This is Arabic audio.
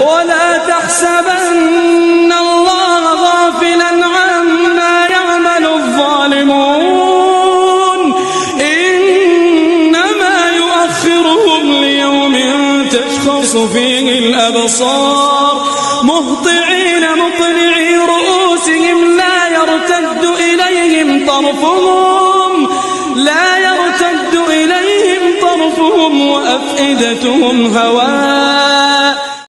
ولا تحسبن الله غافلا عما يعمل الظالمون إنما يؤخرهم ليوم تشخص فيه الأبصار مهطعين مقنعي رؤوسهم لا يرتد إليهم طرفهم وأفئدتهم هواء